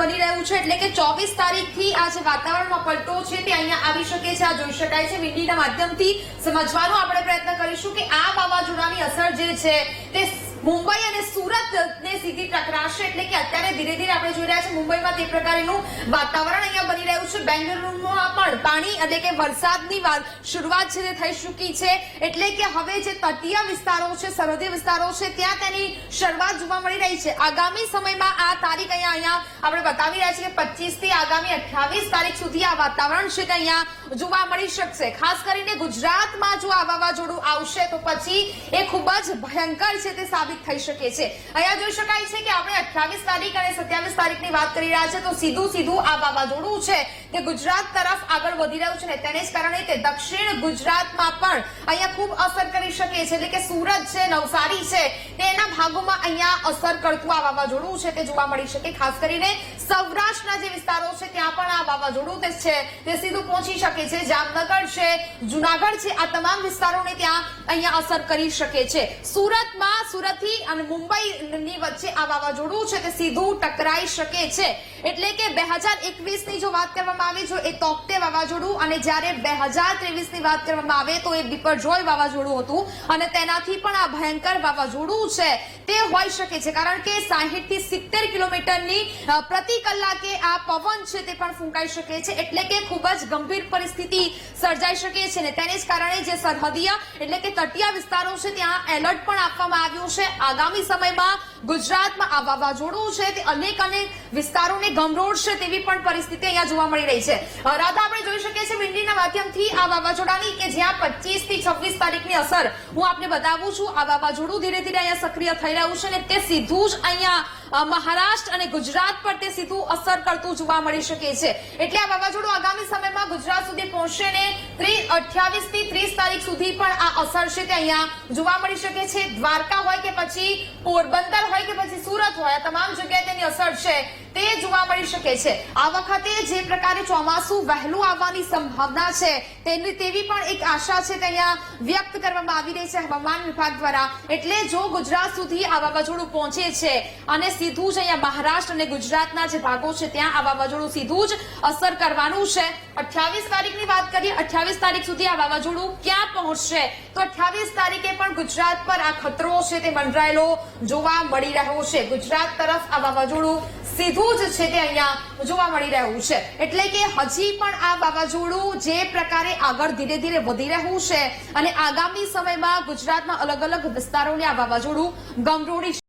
બની રહ્યું છે એટલે કે 24 તારીખથી આ જે વાતાવરણમાં પલટો છે તે અહીંયા આવી શકે છે। આ જોઈ શકાય છે। વીંડીના માધ્યમથી સમજવાનો આપણે પ્રયત્ન કરીશું કે આ વાવાઝોડાની અસર જે છે તે મુંબઈ અને સુરતને સીધી ટકરાશે એટલે કે અત્યારે ધીરે ધીરે આપણે જોઈ રહ્યા છે મુંબઈમાં તે પ્રકારનું વાતાવરણ અહીંયા બની રહ્યું છે। બેંગલુરુમાં પણ પાણી એટલે કે વરસાદની શરૂઆત છે તે થઈ ચૂકી છે એટલે કે હવે જે તટીય વિસ્તારો છે, સરહદી વિસ્તારો છે ત્યાં તેની શરૂઆત જોવા મળી રહી છે। આગામી સમયમાં આ તારીખ અહીંયા આપણે બતાવી રહ્યા છીએ કે 25 થી આગામી 28 તારીખ સુધી આ વાતાવરણ છે તે અહીંયા જોવા મળી શકશે। ખાસ કરીને ગુજરાતમાં જો આ વાવાઝોડું આવશે તો પછી એ ખૂબ જ ભયંકર છે તે સાબિત થઈ શકે છે। અહીંયા જોઈ શકાય છે કે આપણે 28 તારીખ અને 27 તારીખની વાત કરી રહ્યા છે તો સીધું આ વાવાઝોડું છે તે ગુજરાત તરફ આગળ વધી રહ્યું છે ને તેને જ કારણે તે દક્ષિણ ગુજરાતમાં પણ અહીંયા ખૂબ અસર કરી શકે છે એટલે કે સુરત છે, નવસારી છે તેના ભાગોમાં અહીંયા અસર કરતું આ વાવાઝોડું છે તે જોવા મળી શકે। ખાસ કરીને સૌરાષ્ટ્રના જે વિસ્તારો છે ત્યાં પણ આ વાવાઝોડું તે છે તે સીધું પહોંચી શકે છે। જામનગર છે, જુનાગઢ છે, આ તમામ વિસ્તારોને ત્યાં અહીંયા અસર કરી શકે છે। સુરત અને મુંબઈની વચ્ચે આ વાવાઝોડું છે તે સીધું ટકરાઈ શકે છે એટલે કે 2021 ની જો વાત કરવામાં આવે જો એ તોકતે વાવાઝોડું અને જ્યારે 2023 ની વાત કરવામાં આવે તો એ બિપરજોય વાવાઝોડું હતું અને તેનાથી પણ આ ભયંકર વાવાઝોડું છે તે હોઈ શકે છે કારણ કે 60 થી 70 કિલોમીટરની પ્રતિ કલાકે આ પવન છે તે પણ ફૂંકાઈ શકે છે એટલે કે ખૂબ જ ગંભીર પરિસ્થિતિ સર્જાઈ શકે છે ને તેને જ કારણે જે સરહદીય એટલે કે તટીય વિસ્તારો છે ત્યાં એલર્ટ પણ આપવામાં આવ્યું છે। આગામી સમયમાં ગુજરાતમાં આ વાવાઝોડું છે તે અનેક વિસ્તારોને ગમરોડશે તેવી પણ પરિસ્થિતિ અહીંયા જોવા મળી રહી છે। રાધા આપણે જોઈ શકીએ છીએ વિંડીના માધ્યમથી આ વાવાઝોડાની કે જ્યાં 25 થી 26 તારીખની અસર હું આપને બતાવું છું। આ વાવાઝોડું ધીરે ધીરે અહીંયા સક્રિય થઈ રહ્યું છે અને તે સીધું જ અહીંયા મહારાષ્ટ્ર અને ગુજરાત પર તે સીધું અસર કરતું જોવા મળી શકે છે એટલે આ વાવાઝોડું આગામી સમયમાં ગુજરાત સુધી પહોંચશે ને 28 થી 30 તારીખ સુધી પણ આ અસર છે તે અહીંયા જોવા મળી શકે છે। દ્વારકા હોય કે પછી પોરબંદર હોય કે પછી સુરત હોય તમામ જગ્યાએ તેની અસર છે તે જોવા મળી શકે છે। આ વખતે જે પ્રકારે ચોમાસું વહેલું આવવાની સંભાવના છે તેવી પણ એક આશા છે તે અહીંયા વ્યક્ત કરવામાં આવી રહી છે હવામાન વિભાગ દ્વારા એટલે જો ગુજરાત સુધી આ વાવાઝોડું પહોંચે છે અને સીધું જ અહીંયા મહારાષ્ટ્ર અને ગુજરાતના જે ભાગો છે ત્યાં આ વાવાઝોડું સીધું જ અસર કરવાનું છે। 28 તારીખની વાત કરીએ 28 તારીખ સુધી આ વાવાઝોડું ક્યાં પહોંચશે તો 28 તારીખે પણ ગુજરાત પર આ ખતરો છે તે મંડરાયેલો જોવા મળી રહ્યો છે। ગુજરાત તરફ આ વાવાઝોડું સીધું જ છે તે અહીંયા જોવા મળી રહ્યું છે એટલે કે હજી પણ આ વાવાઝોડું જે પ્રકારે આગળ ધીરે ધીરે વધી રહ્યું છે અને આગામી સમયમાં ગુજરાતના અલગ અલગ વિસ્તારોને આ વાવાઝોડું ગમરોડી